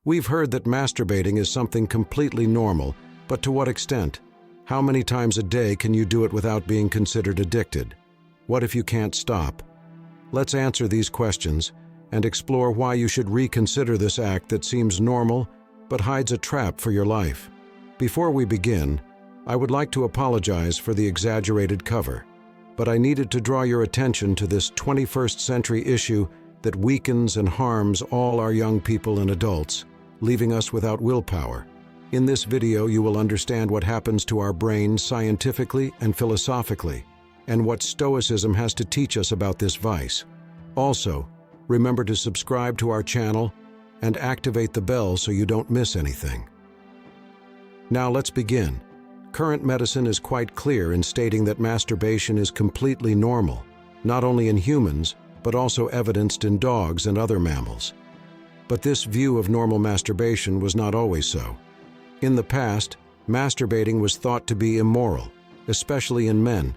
We've heard that masturbating is something completely normal, but to what extent? How many times a day can you do it without being considered addicted? What if you can't stop? Let's answer these questions and explore why you should reconsider this act that seems normal but hides a trap for your life. Before we begin, I would like to apologize for the exaggerated cover, but I needed to draw your attention to this 21st century issue that weakens and harms all our young people and adults, leaving us without willpower. In this video, you will understand what happens to our brains scientifically and philosophically, and what Stoicism has to teach us about this vice. Also, remember to subscribe to our channel and activate the bell so you don't miss anything. Now let's begin. Current medicine is quite clear in stating that masturbation is completely normal, not only in humans, but also evidenced in dogs and other mammals. But this view of normal masturbation was not always so. In the past, masturbating was thought to be immoral, especially in men,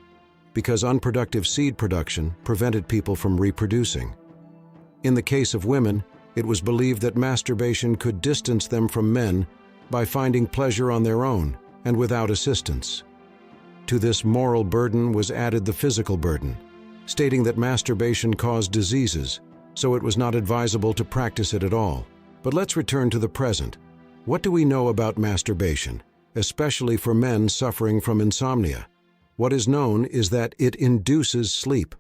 because unproductive seed production prevented people from reproducing. In the case of women, it was believed that masturbation could distance them from men by finding pleasure on their own and without assistance. To this moral burden was added the physical burden, stating that masturbation caused diseases, so it was not advisable to practice it at all. But let's return to the present. What do we know about masturbation, especially for men suffering from insomnia? What is known is that it induces sleep.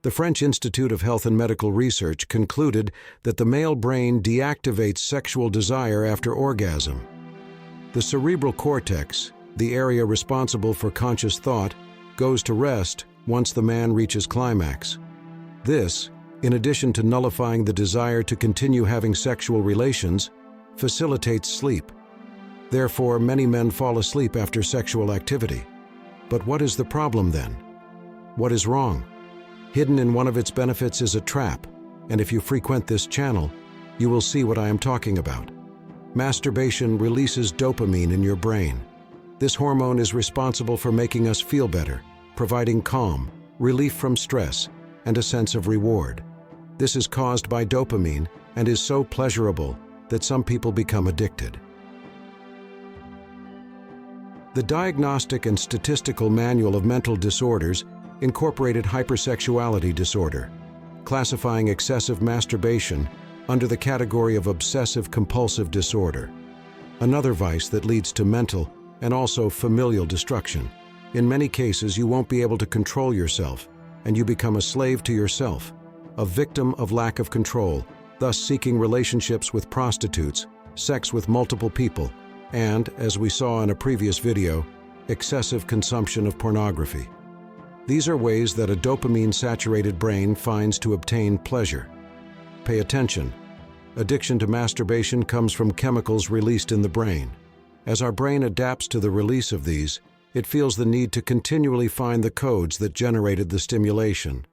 The French Institute of Health and Medical Research concluded that the male brain deactivates sexual desire after orgasm. The cerebral cortex, the area responsible for conscious thought, goes to rest once the man reaches climax. This, in addition to nullifying the desire to continue having sexual relations, facilitates sleep. Therefore, many men fall asleep after sexual activity. But what is the problem then? What is wrong? Hidden in one of its benefits is a trap, and if you frequent this channel, you will see what I am talking about. Masturbation releases dopamine in your brain. This hormone is responsible for making us feel better, providing calm, relief from stress, and a sense of reward. This is caused by dopamine and is so pleasurable that some people become addicted. The Diagnostic and Statistical Manual of Mental Disorders incorporated hypersexuality disorder, classifying excessive masturbation under the category of obsessive-compulsive disorder, another vice that leads to mental and also familial destruction. In many cases, you won't be able to control yourself, and you become a slave to yourself, a victim of lack of control, thus seeking relationships with prostitutes, sex with multiple people, and, as we saw in a previous video, excessive consumption of pornography. These are ways that a dopamine-saturated brain finds to obtain pleasure. Pay attention. Addiction to masturbation comes from chemicals released in the brain. As our brain adapts to the release of these, it feels the need to continually find the codes that generated the stimulation.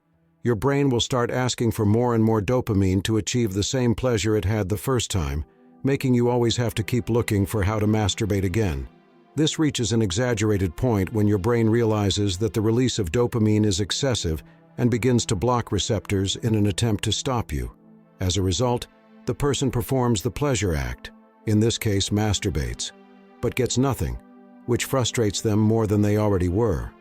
Your brain will start asking for more and more dopamine to achieve the same pleasure it had the first time, making you always have to keep looking for how to masturbate again. This reaches an exaggerated point when your brain realizes that the release of dopamine is excessive and begins to block receptors in an attempt to stop you. As a result, the person performs the pleasure act, in this case masturbates, but gets nothing, which frustrates them more than they already were.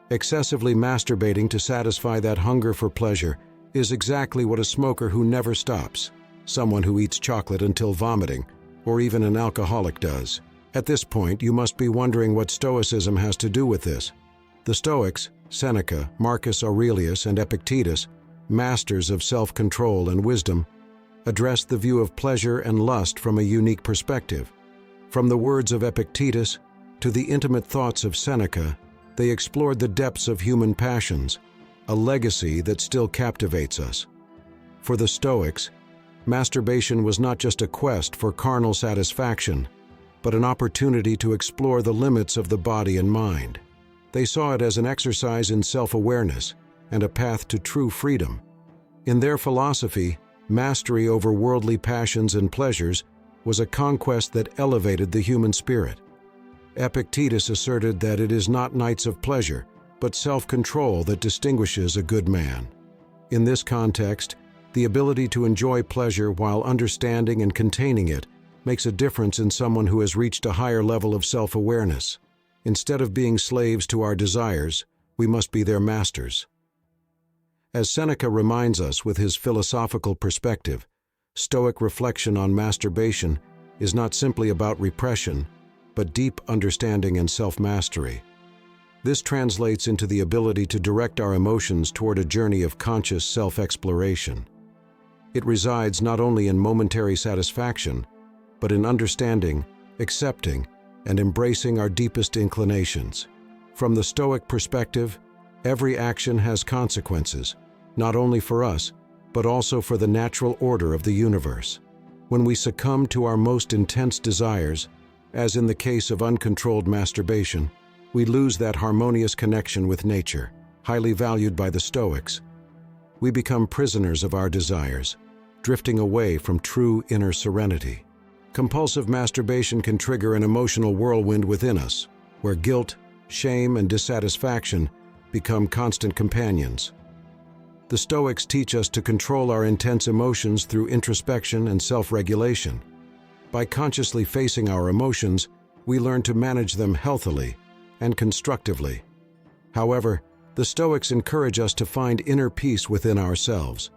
Excessively masturbating to satisfy that hunger for pleasure is exactly what a smoker who never stops, someone who eats chocolate until vomiting, or even an alcoholic does. At this point, you must be wondering what Stoicism has to do with this. The Stoics, Seneca, Marcus Aurelius, and Epictetus, masters of self-control and wisdom, addressed the view of pleasure and lust from a unique perspective. From the words of Epictetus to the intimate thoughts of Seneca, they explored the depths of human passions, a legacy that still captivates us. For the Stoics, masturbation was not just a quest for carnal satisfaction, but an opportunity to explore the limits of the body and mind. They saw it as an exercise in self-awareness and a path to true freedom. In their philosophy, mastery over worldly passions and pleasures was a conquest that elevated the human spirit. Epictetus asserted that it is not nights of pleasure, but self-control that distinguishes a good man. In this context, The ability to enjoy pleasure while understanding and containing it makes a difference in someone who has reached a higher level of self-awareness. Instead of being slaves to our desires, we must be their masters. As Seneca reminds us with his philosophical perspective, Stoic reflection on masturbation is not simply about repression, but deep understanding and self-mastery. This translates into the ability to direct our emotions toward a journey of conscious self-exploration. It resides not only in momentary satisfaction, but in understanding, accepting, and embracing our deepest inclinations. From the Stoic perspective, every action has consequences, not only for us, but also for the natural order of the universe. When we succumb to our most intense desires, as in the case of uncontrolled masturbation, we lose that harmonious connection with nature, highly valued by the Stoics. We become prisoners of our desires, drifting away from true inner serenity. Compulsive masturbation can trigger an emotional whirlwind within us, where guilt, shame, and dissatisfaction become constant companions. The Stoics teach us to control our intense emotions through introspection and self-regulation. By consciously facing our emotions, we learn to manage them healthily and constructively. However, the Stoics encourage us to find inner peace within ourselves.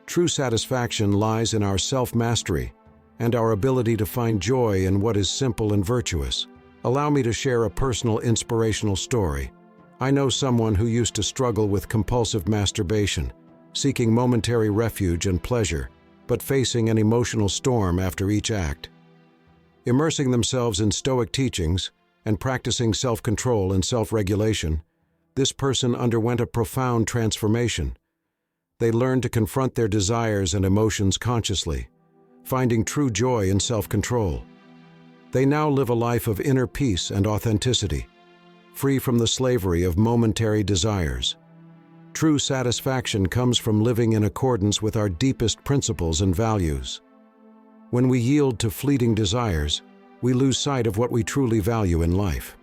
True satisfaction lies in our self-mastery and our ability to find joy in what is simple and virtuous. Allow me to share a personal inspirational story. I know someone who used to struggle with compulsive masturbation, seeking momentary refuge and pleasure, but facing an emotional storm after each act. Immersing themselves in Stoic teachings and practicing self-control and self-regulation, this person underwent a profound transformation. They learned to confront their desires and emotions consciously, finding true joy in self-control. They now live a life of inner peace and authenticity, free from the slavery of momentary desires. True satisfaction comes from living in accordance with our deepest principles and values. When we yield to fleeting desires, we lose sight of what we truly value in life.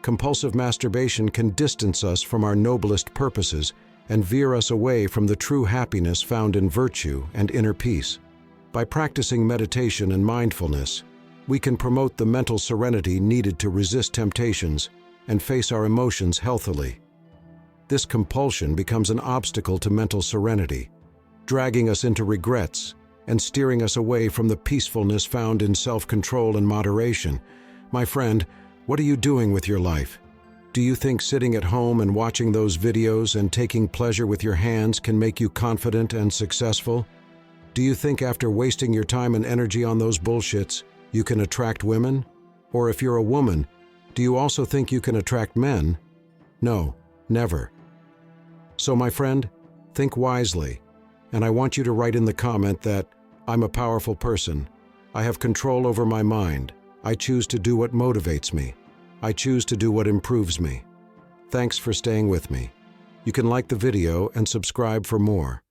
Compulsive masturbation can distance us from our noblest purposes and veer us away from the true happiness found in virtue and inner peace. By practicing meditation and mindfulness, we can promote the mental serenity needed to resist temptations and face our emotions healthily. This compulsion becomes an obstacle to mental serenity, dragging us into regrets and steering us away from the peacefulness found in self-control and moderation. My friend, what are you doing with your life? Do you think sitting at home and watching those videos and taking pleasure with your hands can make you confident and successful? Do you think after wasting your time and energy on those bullshits, you can attract women? Or if you're a woman, do you also think you can attract men? No, never. So my friend, think wisely, and I want you to write in the comment that I'm a powerful person. I have control over my mind. I choose to do what motivates me. I choose to do what improves me. Thanks for staying with me. You can like the video and subscribe for more.